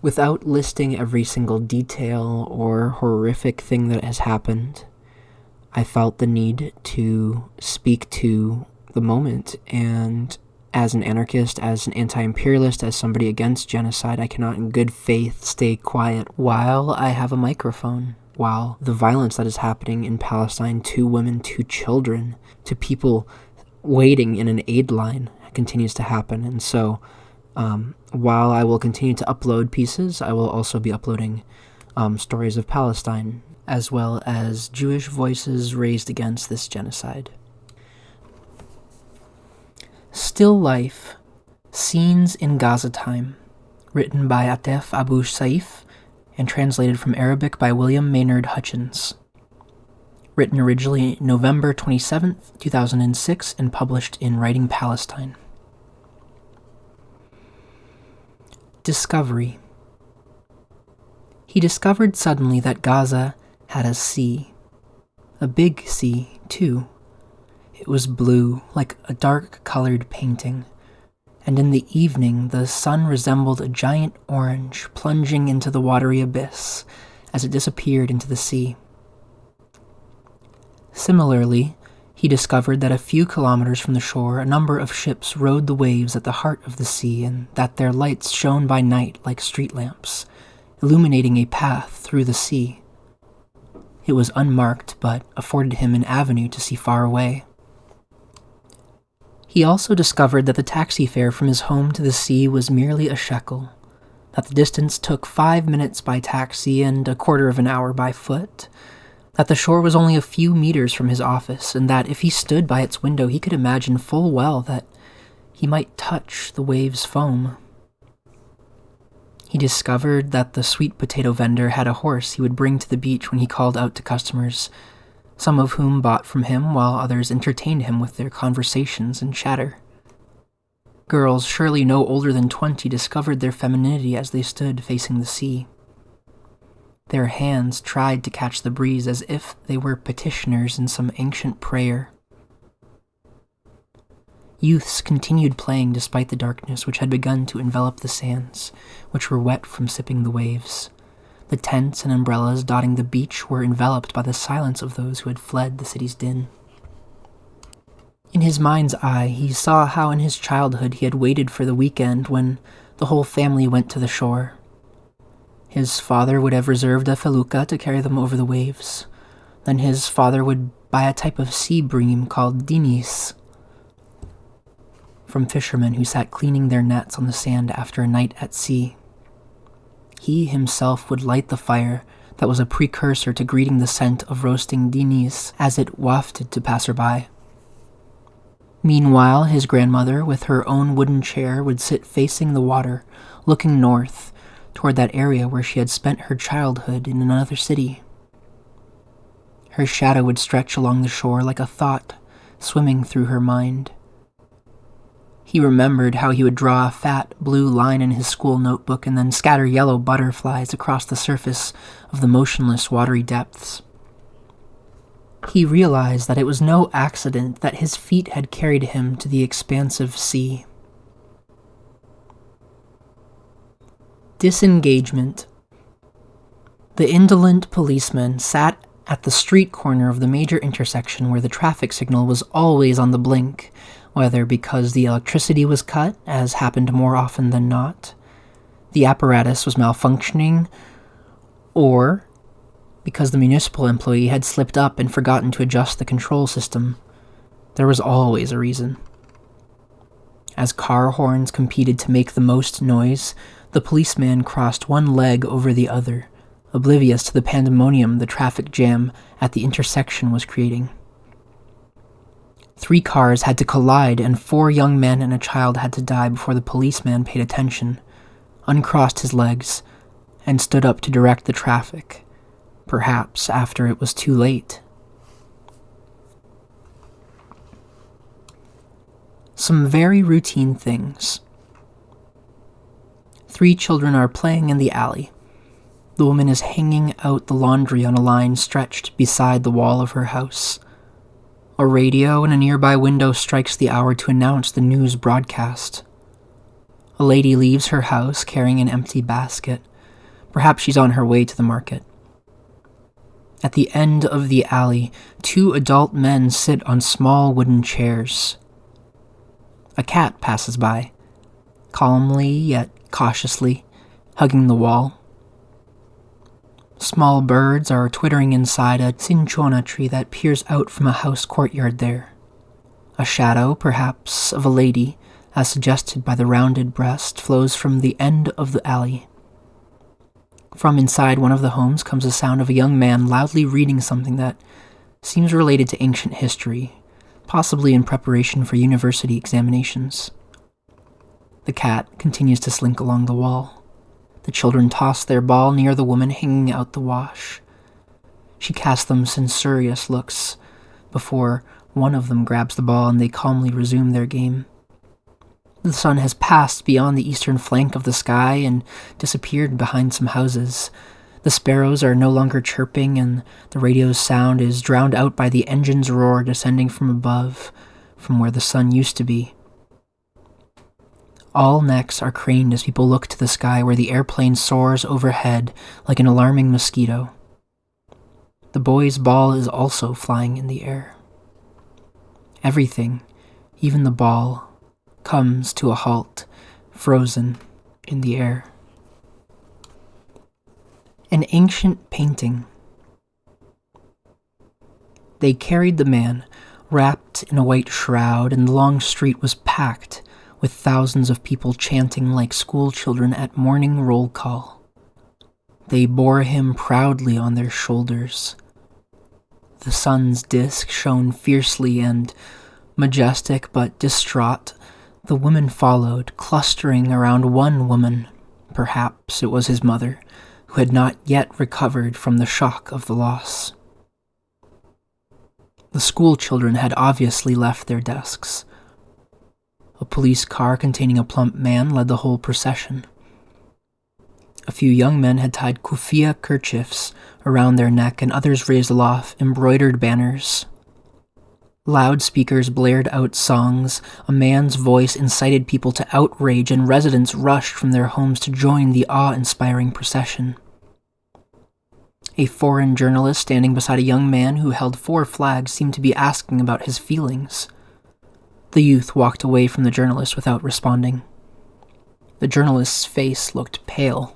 Without listing every single detail or horrific thing that has happened, I felt the need to speak to the moment, and as an anarchist, as an anti-imperialist, as somebody against genocide, I cannot in good faith stay quiet while I have a microphone, while the violence that is happening in Palestine to women, to children, to people waiting in an aid line continues to happen. And so while I will continue to upload pieces, I will also be uploading stories of Palestine, as well as Jewish voices raised against this genocide. Still Life, Scenes in Gaza Time, written by Atef Abu Saif and translated from Arabic by William Maynard Hutchins. Written originally November 27th, 2006, and published in Writing Palestine. Discovery. He discovered suddenly that Gaza had a sea. A big sea, too. It was blue, like a dark-colored painting, and in the evening the sun resembled a giant orange plunging into the watery abyss as it disappeared into the sea. Similarly, he discovered that a few kilometers from the shore a number of ships rode the waves at the heart of the sea, and that their lights shone by night like street lamps, illuminating a path through the sea. It was unmarked, but afforded him an avenue to see far away. He also discovered that the taxi fare from his home to the sea was merely a shekel, that the distance took 5 minutes by taxi and a quarter of an hour by foot, that the shore was only a few meters from his office, and that if he stood by its window he could imagine full well that he might touch the waves' foam. He discovered that the sweet potato vendor had a horse he would bring to the beach when he called out to customers, some of whom bought from him while others entertained him with their conversations and chatter. Girls, surely no older than 20, discovered their femininity as they stood facing the sea. Their hands tried to catch the breeze as if they were petitioners in some ancient prayer. Youths continued playing despite the darkness which had begun to envelop the sands, which were wet from sipping the waves. The tents and umbrellas dotting the beach were enveloped by the silence of those who had fled the city's din. In his mind's eye, he saw how in his childhood he had waited for the weekend when the whole family went to the shore. His father would have reserved a felucca to carry them over the waves. Then his father would buy a type of sea bream called dinis from fishermen who sat cleaning their nets on the sand after a night at sea. He himself would light the fire that was a precursor to greeting the scent of roasting dinis as it wafted to passerby. Meanwhile, his grandmother, with her own wooden chair, would sit facing the water, looking north, toward that area where she had spent her childhood in another city. Her shadow would stretch along the shore like a thought swimming through her mind. He remembered how he would draw a fat blue line in his school notebook and then scatter yellow butterflies across the surface of the motionless watery depths. He realized that it was no accident that his feet had carried him to the expansive sea. Disengagement. The indolent policeman sat at the street corner of the major intersection where the traffic signal was always on the blink, whether because the electricity was cut, as happened more often than not, the apparatus was malfunctioning, or because the municipal employee had slipped up and forgotten to adjust the control system. There was always a reason. As car horns competed to make the most noise, the policeman crossed one leg over the other, oblivious to the pandemonium the traffic jam at the intersection was creating. 3 cars had to collide, and 4 young men and a child had to die before the policeman paid attention, uncrossed his legs, and stood up to direct the traffic, perhaps after it was too late. Some very routine things. 3 children are playing in the alley. The woman is hanging out the laundry on a line stretched beside the wall of her house. A radio in a nearby window strikes the hour to announce the news broadcast. A lady leaves her house carrying an empty basket, Perhaps she's on her way to the market. At the end of the alley, 2 adult men sit on small wooden chairs. A cat passes by, calmly yet cautiously, hugging the wall. Small birds are twittering inside a cinchona tree that peers out from a house courtyard there. A shadow, perhaps, of a lady, as suggested by the rounded breast, flows from the end of the alley. From inside one of the homes comes the sound of a young man loudly reading something that seems related to ancient history, possibly in preparation for university examinations. The cat continues to slink along the wall. The children toss their ball near the woman hanging out the wash. She casts them censorious looks before one of them grabs the ball and they calmly resume their game. The sun has passed beyond the eastern flank of the sky and disappeared behind some houses. The sparrows are no longer chirping, and the radio's sound is drowned out by the engine's roar descending from above, from where the sun used to be. All necks are craned as people look to the sky where the airplane soars overhead like an alarming mosquito. The boy's ball is also flying in the air. Everything, even the ball, comes to a halt, frozen in the air. An ancient painting. They carried the man, wrapped in a white shroud, and the long street was packed with thousands of people chanting like school children at morning roll call. They bore him proudly on their shoulders. The sun's disk shone fiercely and, majestic but distraught, the women followed, clustering around one woman. Perhaps it was his mother, who had not yet recovered from the shock of the loss. The school children had obviously left their desks. A police car containing a plump man led the whole procession. A few young men had tied kufiya kerchiefs around their neck, and others raised aloft embroidered banners. Loudspeakers blared out songs, a man's voice incited people to outrage, and residents rushed from their homes to join the awe-inspiring procession. A foreign journalist standing beside a young man who held 4 flags seemed to be asking about his feelings. The youth walked away from the journalist without responding. The journalist's face looked pale.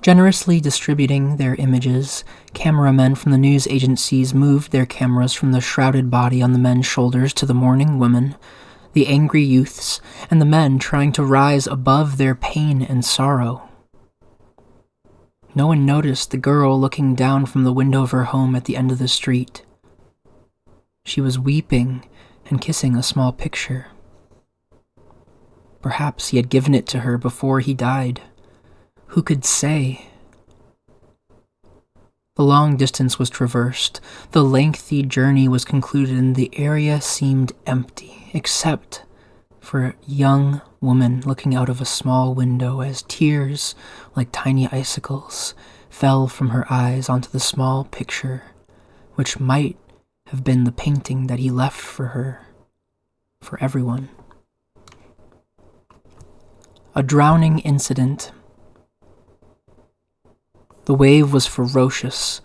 Generously distributing their images, cameramen from the news agencies moved their cameras from the shrouded body on the men's shoulders to the mourning women, the angry youths, and the men trying to rise above their pain and sorrow. No one noticed the girl looking down from the window of her home at the end of the street. She was weeping and kissing a small picture. Perhaps he had given it to her before he died. Who could say? The long distance was traversed. The lengthy journey was concluded, and the area seemed empty, except for a young woman looking out of a small window as tears, like tiny icicles, fell from her eyes onto the small picture, which might have been the painting that he left for her, for everyone. A drowning incident. The wave was ferocious.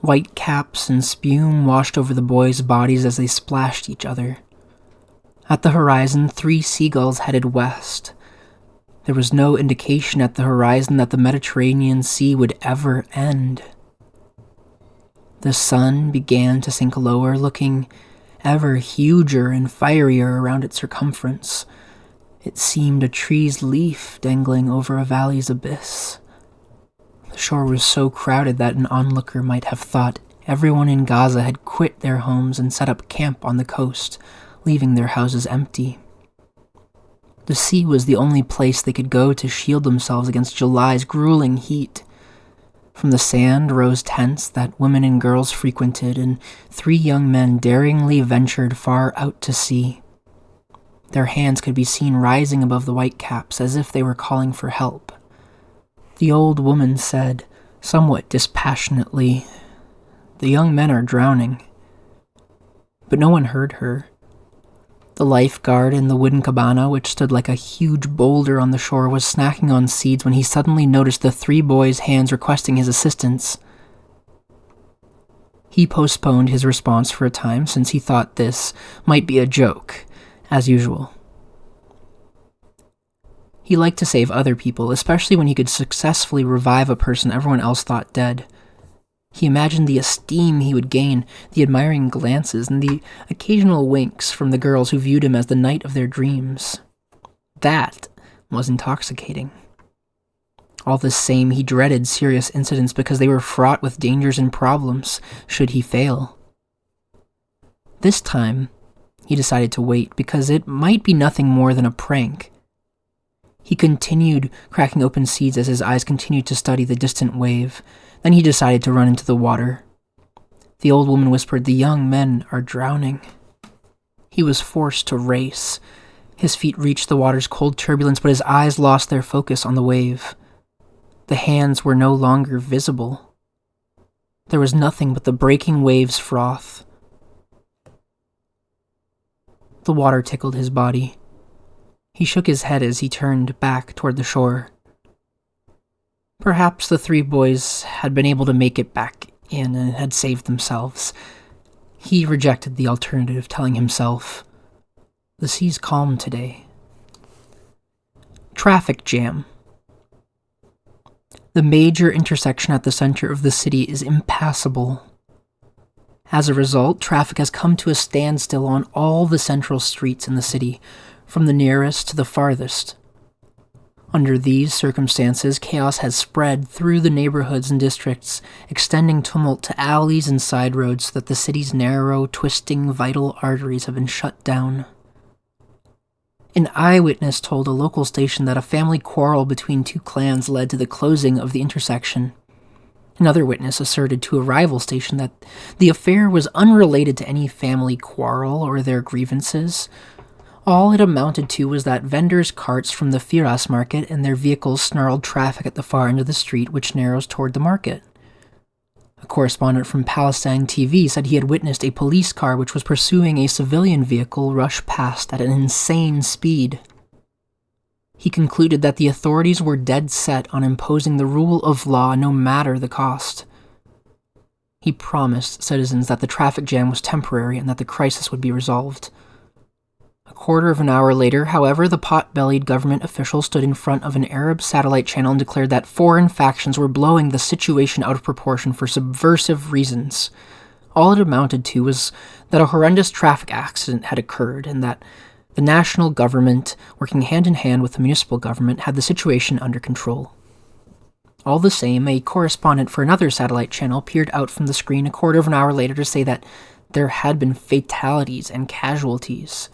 White caps and spume washed over the boys' bodies as they splashed each other. At the horizon, 3 seagulls headed west. There was no indication at the horizon that the Mediterranean Sea would ever end. The sun began to sink lower, looking ever huger and fierier around its circumference. It seemed a tree's leaf dangling over a valley's abyss. The shore was so crowded that an onlooker might have thought everyone in Gaza had quit their homes and set up camp on the coast, leaving their houses empty. The sea was the only place they could go to shield themselves against July's grueling heat. From the sand rose tents that women and girls frequented, and 3 young men daringly ventured far out to sea. Their hands could be seen rising above the white caps as if they were calling for help. The old woman said, somewhat dispassionately, "The young men are drowning." But no one heard her. The lifeguard in the wooden cabana, which stood like a huge boulder on the shore, was snacking on seeds when he suddenly noticed the 3 boys' hands requesting his assistance. He postponed his response for a time since he thought this might be a joke, as usual. He liked to save other people, especially when he could successfully revive a person everyone else thought dead. He imagined the esteem he would gain, the admiring glances, and the occasional winks from the girls who viewed him as the knight of their dreams. That was intoxicating. All the same, he dreaded serious incidents because they were fraught with dangers and problems, should he fail. This time, he decided to wait because it might be nothing more than a prank. He continued cracking open seeds as his eyes continued to study the distant wave. Then he decided to run into the water. The old woman whispered, "The young men are drowning." He was forced to race. His feet reached the water's cold turbulence, but his eyes lost their focus on the wave. The hands were no longer visible. There was nothing but the breaking wave's froth. The water tickled his body. He shook his head as he turned back toward the shore. Perhaps the 3 boys had been able to make it back in and had saved themselves. He rejected the alternative, telling himself, "The sea's calm today." Traffic jam. The major intersection at the center of the city is impassable. As a result, traffic has come to a standstill on all the central streets in the city, from the nearest to the farthest. Under these circumstances, chaos has spread through the neighborhoods and districts, extending tumult to alleys and side roads so that the city's narrow, twisting, vital arteries have been shut down. An eyewitness told a local station that a family quarrel between 2 clans led to the closing of the intersection. Another witness asserted to a rival station that the affair was unrelated to any family quarrel or their grievances. All it amounted to was that vendors' carts from the Firas market and their vehicles snarled traffic at the far end of the street, which narrows toward the market. A correspondent from Palestine TV said he had witnessed a police car which was pursuing a civilian vehicle rush past at an insane speed. He concluded that the authorities were dead set on imposing the rule of law no matter the cost. He promised citizens that the traffic jam was temporary and that the crisis would be resolved. A quarter of an hour later, however, the pot-bellied government official stood in front of an Arab satellite channel and declared that foreign factions were blowing the situation out of proportion for subversive reasons. All it amounted to was that a horrendous traffic accident had occurred and that the national government, working hand in hand with the municipal government, had the situation under control. All the same, a correspondent for another satellite channel peered out from the screen a quarter of an hour later to say that there had been fatalities and casualties.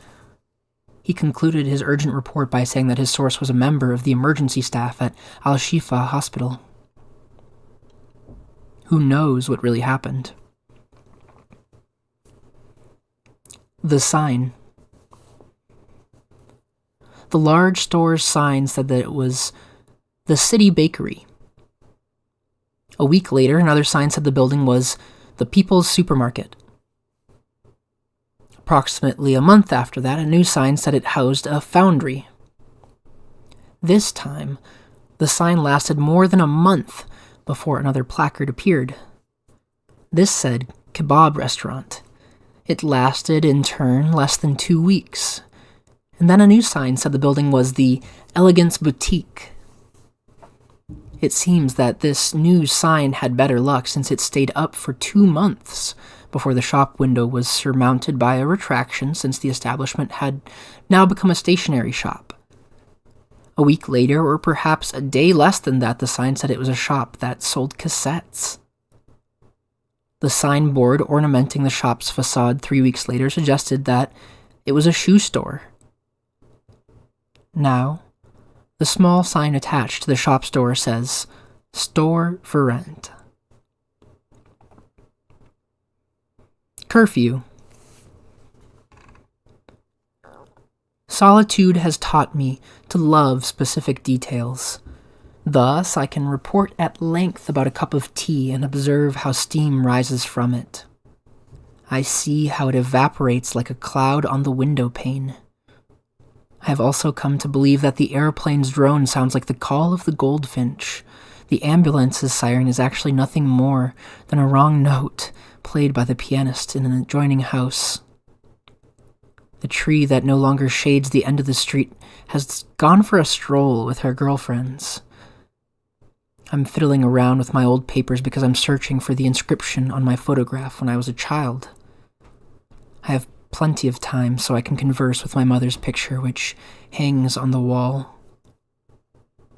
He concluded his urgent report by saying that his source was a member of the emergency staff at Al-Shifa Hospital. Who knows what really happened? The sign. The large store's sign said that it was the City Bakery. A week later, another sign said the building was the People's Supermarket. Approximately a month after that, a new sign said it housed a foundry. This time, the sign lasted more than a month before another placard appeared. This said kebab restaurant. It lasted, in turn, less than 2 weeks. And then a new sign said the building was the Elegance Boutique. It seems that this new sign had better luck since it stayed up for 2 months before the shop window was surmounted by a retraction since the establishment had now become a stationery shop. A week later, or perhaps a day less than that, the sign said it was a shop that sold cassettes. The signboard ornamenting the shop's facade 3 weeks later suggested that it was a shoe store. Now, the small sign attached to the shop's door says, "Store for rent." Curfew. Solitude has taught me to love specific details. Thus, I can report at length about a cup of tea and observe how steam rises from it. I see how it evaporates like a cloud on the window pane. I have also come to believe that the airplane's drone sounds like the call of the goldfinch. The ambulance's siren is actually nothing more than a wrong note played by the pianist in an adjoining house. The tree that no longer shades the end of the street has gone for a stroll with her girlfriends. I'm fiddling around with my old papers because I'm searching for the inscription on my photograph when I was a child. I have plenty of time so I can converse with my mother's picture, which hangs on the wall.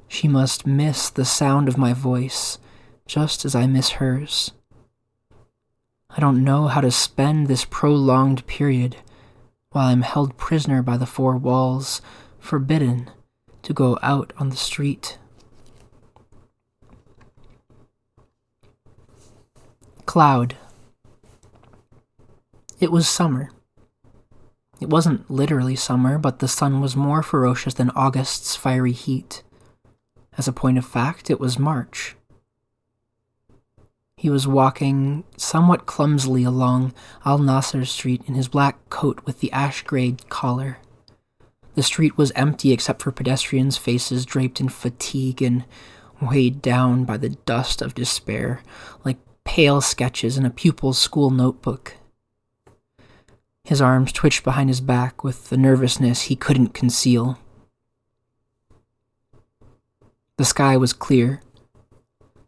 She must miss the sound of my voice, just as I miss hers. I don't know how to spend this prolonged period while I'm held prisoner by the four walls, forbidden to go out on the street. Cloud. It was summer. It wasn't literally summer, but the sun was more ferocious than August's fiery heat. As a point of fact, it was March. He was walking somewhat clumsily along Al-Nasser Street in his black coat with the ash-gray collar. The street was empty except for pedestrians' faces draped in fatigue and weighed down by the dust of despair, like pale sketches in a pupil's school notebook. His arms twitched behind his back with the nervousness he couldn't conceal. The sky was clear,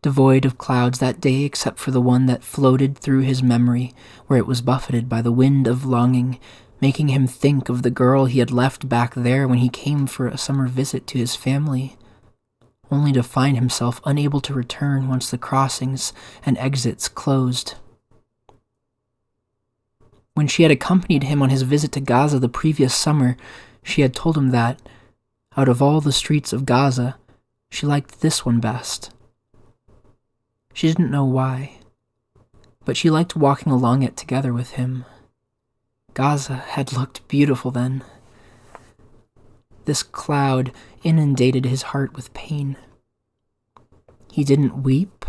devoid of clouds that day except for the one that floated through his memory, where it was buffeted by the wind of longing, making him think of the girl he had left back there when he came for a summer visit to his family, only to find himself unable to return once the crossings and exits closed. When she had accompanied him on his visit to Gaza the previous summer, she had told him that, out of all the streets of Gaza, she liked this one best. She didn't know why, but she liked walking along it together with him. Gaza had looked beautiful then. This cloud inundated his heart with pain. He didn't weep.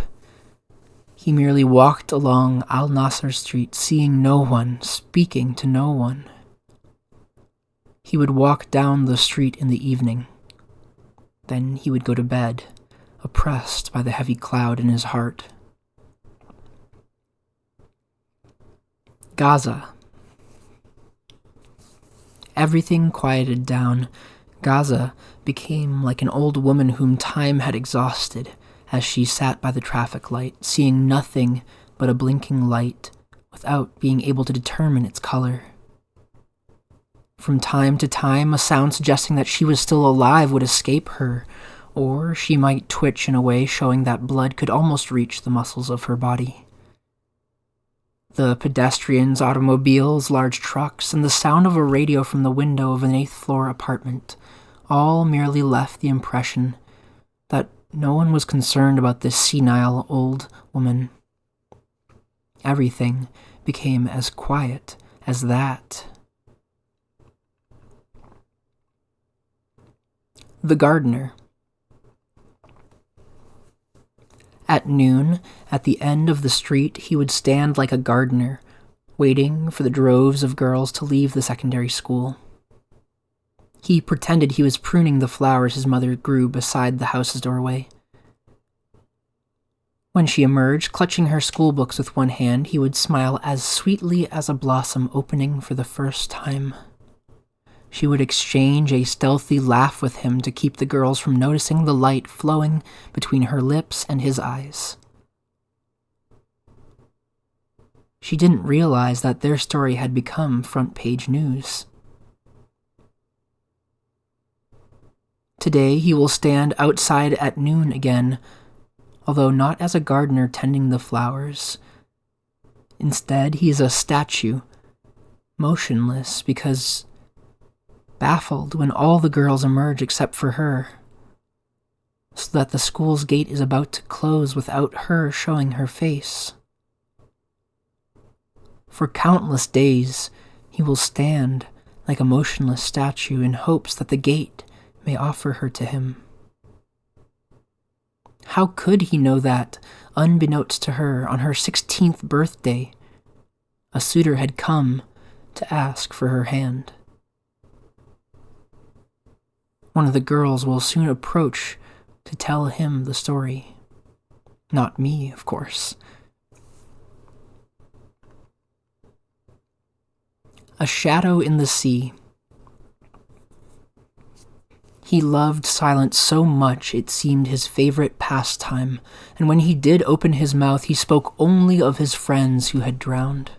He merely walked along Al-Nasser Street, seeing no one, speaking to no one. He would walk down the street in the evening. Then he would go to bed, oppressed by the heavy cloud in his heart. Gaza. Everything quieted down. Gaza became like an old woman whom time had exhausted as she sat by the traffic light, seeing nothing but a blinking light without being able to determine its color. From time to time, a sound suggesting that she was still alive would escape her, or she might twitch in a way showing that blood could almost reach the muscles of her body. The pedestrians, automobiles, large trucks, and the sound of a radio from the window of an 8th-floor apartment all merely left the impression that no one was concerned about this senile old woman. Everything became as quiet as that. The gardener. At noon, at the end of the street, he would stand like a gardener, waiting for the droves of girls to leave the secondary school. He pretended he was pruning the flowers his mother grew beside the house's doorway. When she emerged, clutching her school books with one hand, he would smile as sweetly as a blossom opening for the first time. She would exchange a stealthy laugh with him to keep the girls from noticing the light flowing between her lips and his eyes. She didn't realize that their story had become front-page news. Today he will stand outside at noon again, although not as a gardener tending the flowers. Instead, he is a statue, motionless because baffled when all the girls emerge except for her, so that the school's gate is about to close without her showing her face. For countless days, he will stand like a motionless statue in hopes that the gate may offer her to him. How could he know that, unbeknownst to her, on her 16th birthday, A suitor had come to ask for her hand. One of the girls will soon approach to tell him the story. Not me, of course. A shadow in the sea. He loved silence so much it seemed his favorite pastime, and when he did open his mouth, he spoke only of his friends who had drowned.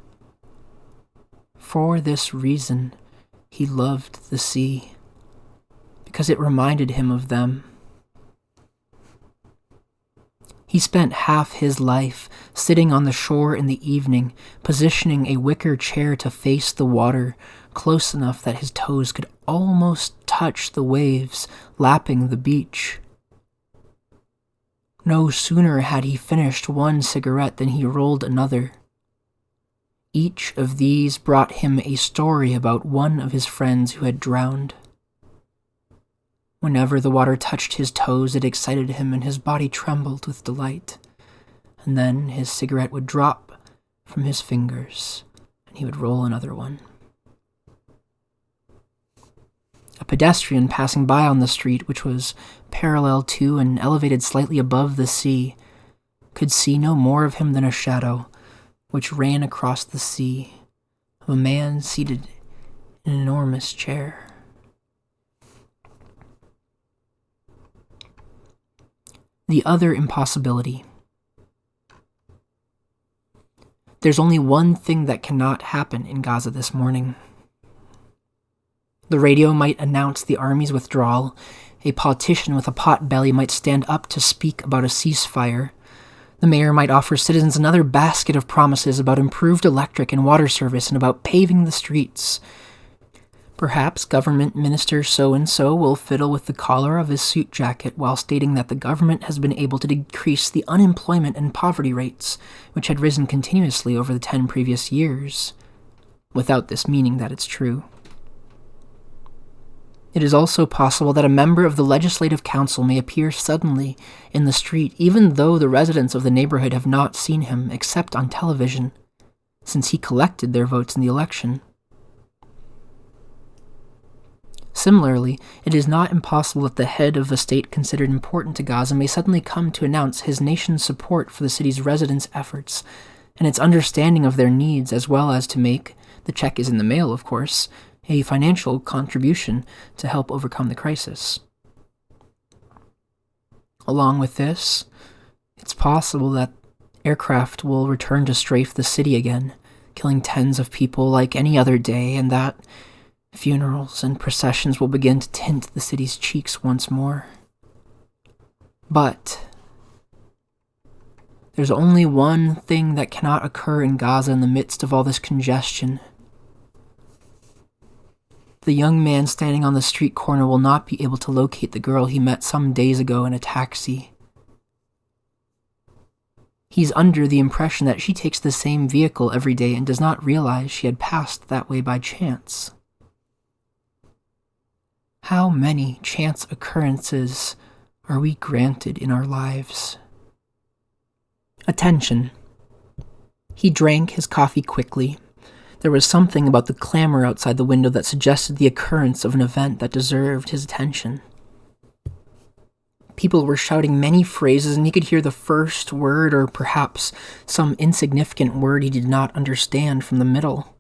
For this reason, he loved the sea, because it reminded him of them. He spent half his life sitting on the shore in the evening, positioning a wicker chair to face the water, close enough that his toes could almost touch the waves lapping the beach. No sooner had he finished one cigarette than he rolled another. Each of these brought him a story about one of his friends who had drowned. Whenever the water touched his toes, it excited him and his body trembled with delight. And then his cigarette would drop from his fingers, and he would roll another one. A pedestrian passing by on the street, which was parallel to and elevated slightly above the sea, could see no more of him than a shadow, which ran across the sea, of a man seated in an enormous chair. The other impossibility. There's only one thing that cannot happen in Gaza this morning. The radio might announce the army's withdrawal. A politician with a pot belly might stand up to speak about a ceasefire. The mayor might offer citizens another basket of promises about improved electric and water service and about paving the streets. Perhaps government minister so-and-so will fiddle with the collar of his suit jacket while stating that the government has been able to decrease the unemployment and poverty rates, which had risen continuously over the 10 previous years, without this meaning that it's true. It is also possible that a member of the Legislative Council may appear suddenly in the street, even though the residents of the neighborhood have not seen him except on television, since he collected their votes in the election. Similarly, it is not impossible that the head of a state considered important to Gaza may suddenly come to announce his nation's support for the city's residents' efforts and its understanding of their needs, as well as to make, the check is in the mail of course, a financial contribution to help overcome the crisis. Along with this, it's possible that aircraft will return to strafe the city again, killing tens of people like any other day, and that funerals and processions will begin to tint the city's cheeks once more. But there's only one thing that cannot occur in Gaza in the midst of all this congestion. The young man standing on the street corner will not be able to locate the girl he met some days ago in a taxi. He's under the impression that she takes the same vehicle every day and does not realize she had passed that way by chance. How many chance occurrences are we granted in our lives? Attention. He drank his coffee quickly. There was something about the clamor outside the window that suggested the occurrence of an event that deserved his attention. People were shouting many phrases, and he could hear the first word, or perhaps some insignificant word he did not understand, from the middle.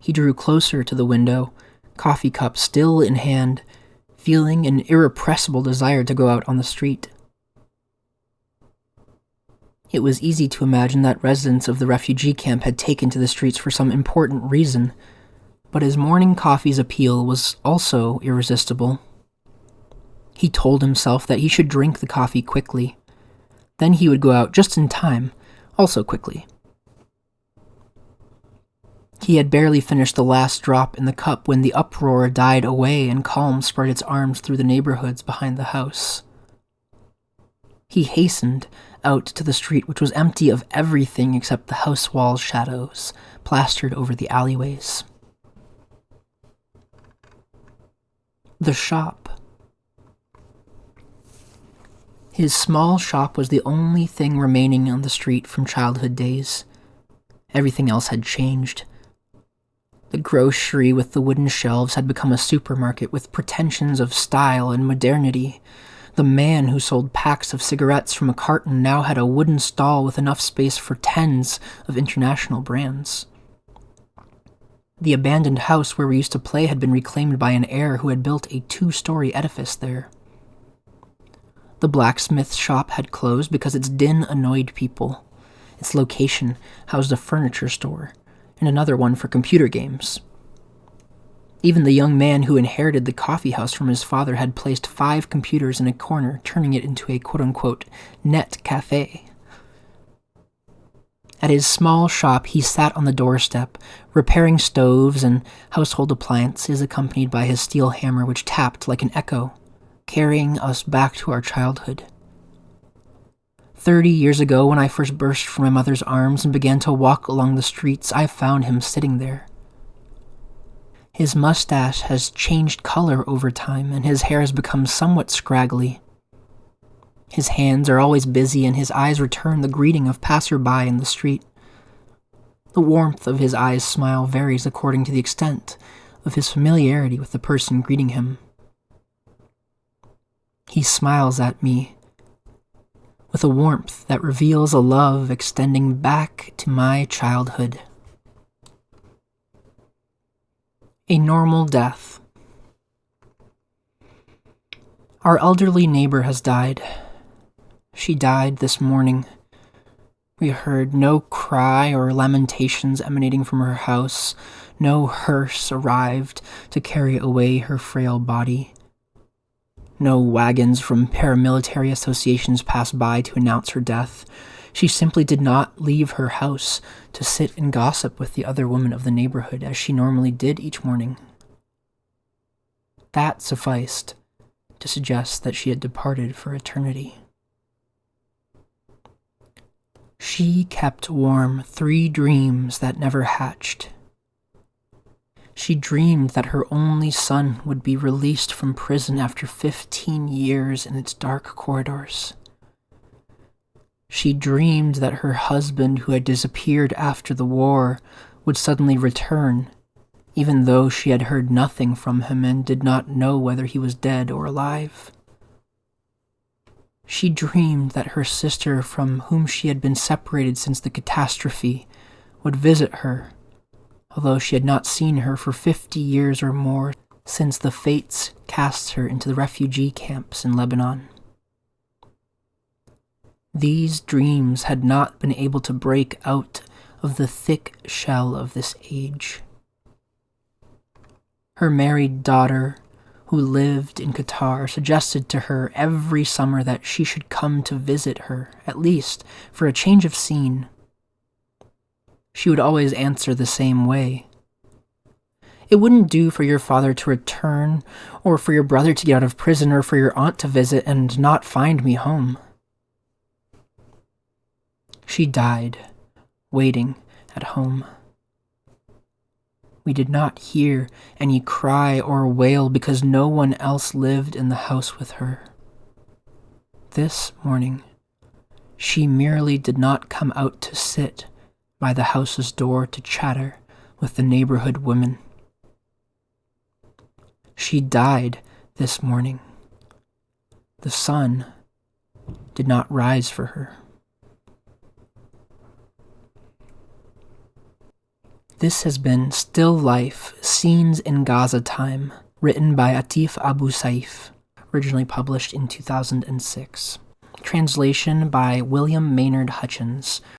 He drew closer to the window, coffee cup still in hand, feeling an irrepressible desire to go out on the street. It was easy to imagine that residents of the refugee camp had taken to the streets for some important reason, but his morning coffee's appeal was also irresistible. He told himself that he should drink the coffee quickly. Then he would go out just in time, also quickly. He had barely finished the last drop in the cup when the uproar died away and calm spread its arms through the neighborhoods behind the house. He hastened out to the street, which was empty of everything except the house wall's shadows, plastered over the alleyways. The shop. His small shop was the only thing remaining on the street from childhood days, Everything else had changed. The grocery with the wooden shelves had become a supermarket with pretensions of style and modernity. The man who sold packs of cigarettes from a carton now had a wooden stall with enough space for tens of international brands. The abandoned house where we used to play had been reclaimed by an heir who had built a 2-story edifice there. The blacksmith shop had closed because its din annoyed people. Its location housed a furniture store, and another one for computer games. Even the young man who inherited the coffee house from his father had placed 5 computers in a corner, turning it into a quote-unquote net cafe. At his small shop, he sat on the doorstep, repairing stoves and household appliances, accompanied by his steel hammer which tapped like an echo, carrying us back to our childhood. 30 years ago, when I first burst from my mother's arms and began to walk along the streets, I found him sitting there. His mustache has changed color over time, and his hair has become somewhat scraggly. His hands are always busy, and his eyes return the greeting of passerby in the street. The warmth of his eyes' smile varies according to the extent of his familiarity with the person greeting him. He smiles at me with a warmth that reveals a love extending back to my childhood. A normal death. Our elderly neighbor has died. She died this morning. We heard no cry or lamentations emanating from her house. No hearse arrived to carry away her frail body. No wagons from paramilitary associations passed by to announce her death. She simply did not leave her house to sit and gossip with the other women of the neighborhood as she normally did each morning. That sufficed to suggest that she had departed for eternity. She kept warm 3 dreams that never hatched. She dreamed that her only son would be released from prison after 15 years in its dark corridors. She dreamed that her husband, who had disappeared after the war, would suddenly return, even though she had heard nothing from him and did not know whether he was dead or alive. She dreamed that her sister, from whom she had been separated since the catastrophe, would visit her, although she had not seen her for 50 years or more since the fates cast her into the refugee camps in Lebanon. These dreams had not been able to break out of the thick shell of this age. Her married daughter, who lived in Qatar, suggested to her every summer that she should come to visit her, at least for a change of scene. She would always answer the same way. It wouldn't do for your father to return, or for your brother to get out of prison, or for your aunt to visit and not find me home. She died, waiting at home. We did not hear any cry or wail because no one else lived in the house with her. This morning, she merely did not come out to sit by the house's door to chatter with the neighborhood women. She died this morning. The sun did not rise for her. This has been Still Life, Scenes in Gaza Time, written by Atef Abu Saif, originally published in 2006. Translation by William Maynard Hutchins,